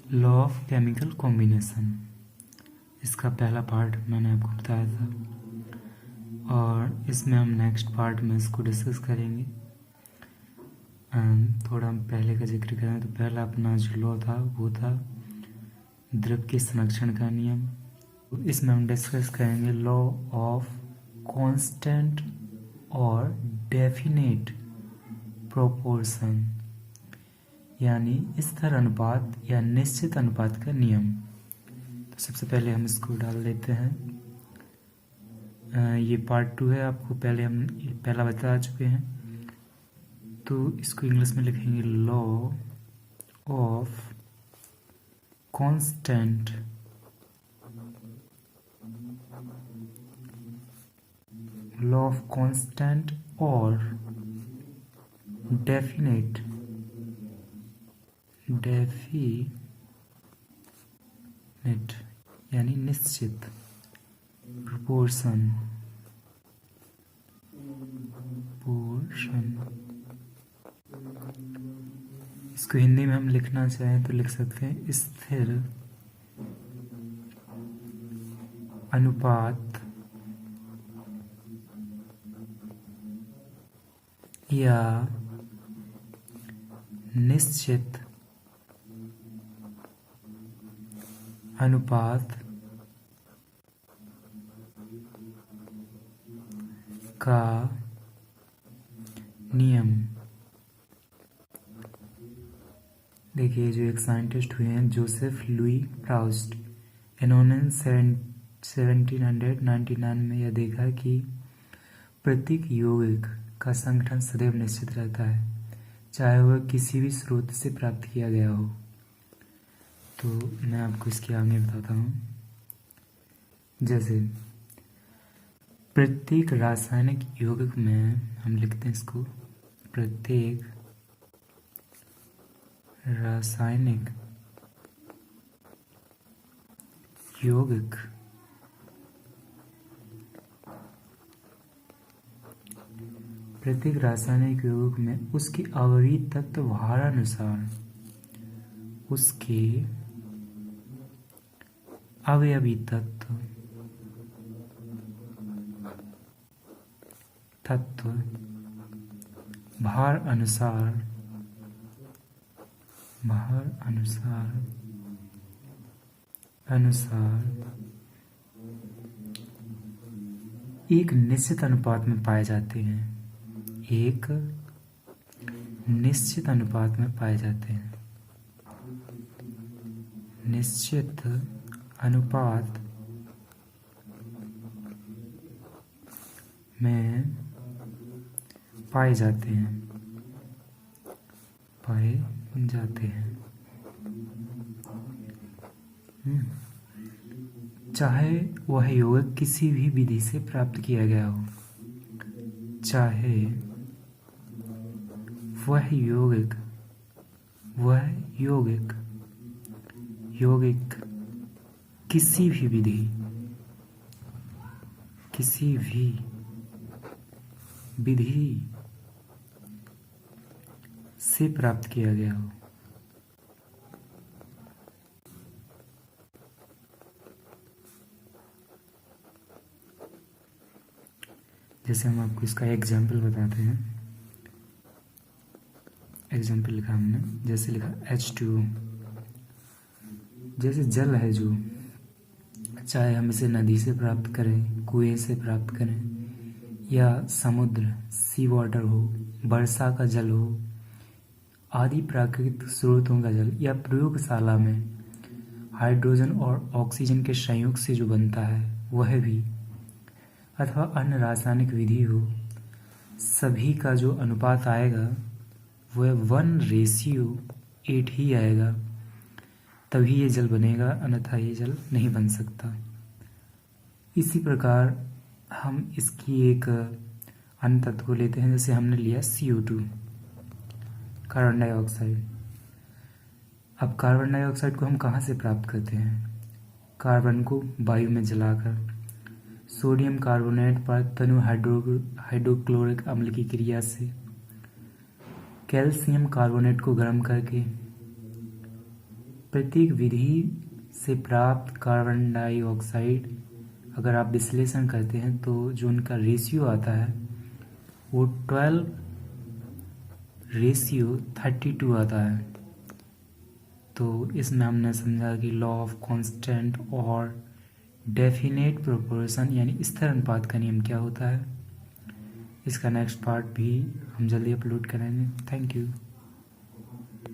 Law of chemical combination, इसका पहला part मैंने आपको बताया था और इसमें हम नेक्स्ट पार्ट में इसको डिस्कस करेंगे। थोड़ा हम पहले का जिक्र करें तो पहला अपना जो लॉ था वो था द्रव के संरक्षण का नियम। इसमें हम डिस्कस करेंगे लॉ ऑफ कांस्टेंट और डेफिनेट प्रोपोर्शन, यानी स्थिर अनुपात या निश्चित अनुपात का नियम। तो सबसे पहले हम इसको डाल देते हैं। ये पार्ट 2 है, आपको पहले हम पहला बता चुके हैं। तो इसको इंग्लिश में लिखेंगे लॉ ऑफ कांस्टेंट और डेफिनेट यानी निश्चित प्रोपोर्शन इसको हिंदी में हम लिखना चाहें तो लिख सकते हैं स्थिर अनुपात या निश्चित अनुपात का नियम। देखिए, जो एक साइंटिस्ट हुए हैं जोसेफ लुई प्राउस्ट, इन्होंने 1799 में यह देखा कि प्रत्येक यौगिक का संगठन सदैव निश्चित रहता है, चाहे वह किसी भी स्रोत से प्राप्त किया गया हो। तो मैं आपको इसके आगे बताता हूँ। जैसे प्रत्येक रासायनिक यौगिक में हम लिखते हैं इसको, प्रत्येक रासायनिक यौगिक में उसके अवयवी तत्व भारानुसार उसके अवयवी तत्व भार अनुसार एक निश्चित अनुपात में पाए जाते हैं। निश्चित अनुपात में पाए जाते हैं। चाहे वह यौगिक किसी भी विधि से प्राप्त किया गया हो, चाहे वह यौगिक किसी भी विधि से प्राप्त किया गया हो। जैसे हम आपको इसका एग्जाम्पल बताते हैं। एग्जाम्पल लिखा हमने, जैसे लिखा H2O, जैसे जल है जो, चाहे हम इसे नदी से प्राप्त करें, कुएं से प्राप्त करें, या समुद्र सी वाटर हो, वर्षा का जल हो, आदि प्राकृतिक स्रोतों का जल, या प्रयोगशाला में हाइड्रोजन और ऑक्सीजन के संयोग से जो बनता है वह भी, अथवा अन्य रासायनिक विधि हो, सभी का जो अनुपात आएगा वह 1:8 ही आएगा, तभी ये जल बनेगा, अन्यथा ये जल नहीं बन सकता। इसी प्रकार हम इसकी एक अन्य तत्व को लेते हैं। जैसे हमने लिया CO2, कार्बन डाइऑक्साइड। अब कार्बन डाइऑक्साइड को हम कहाँ से प्राप्त करते हैं? कार्बन को वायु में जलाकर, सोडियम कार्बोनेट पर तनु हाइड्रोक्लोरिक अम्ल की क्रिया से, कैल्शियम कार्बोनेट को गर्म करके, प्रत्येक विधि से प्राप्त कार्बन डाइऑक्साइड अगर आप विश्लेषण करते हैं तो जो उनका रेशियो आता है वो 12:32 आता है। तो इसमें हमने समझा कि लॉ ऑफ कांस्टेंट और डेफिनेट प्रोपोर्शन यानी स्थिर अनुपात का नियम क्या होता है। इसका नेक्स्ट पार्ट भी हम जल्दी अपलोड करेंगे। Thank you.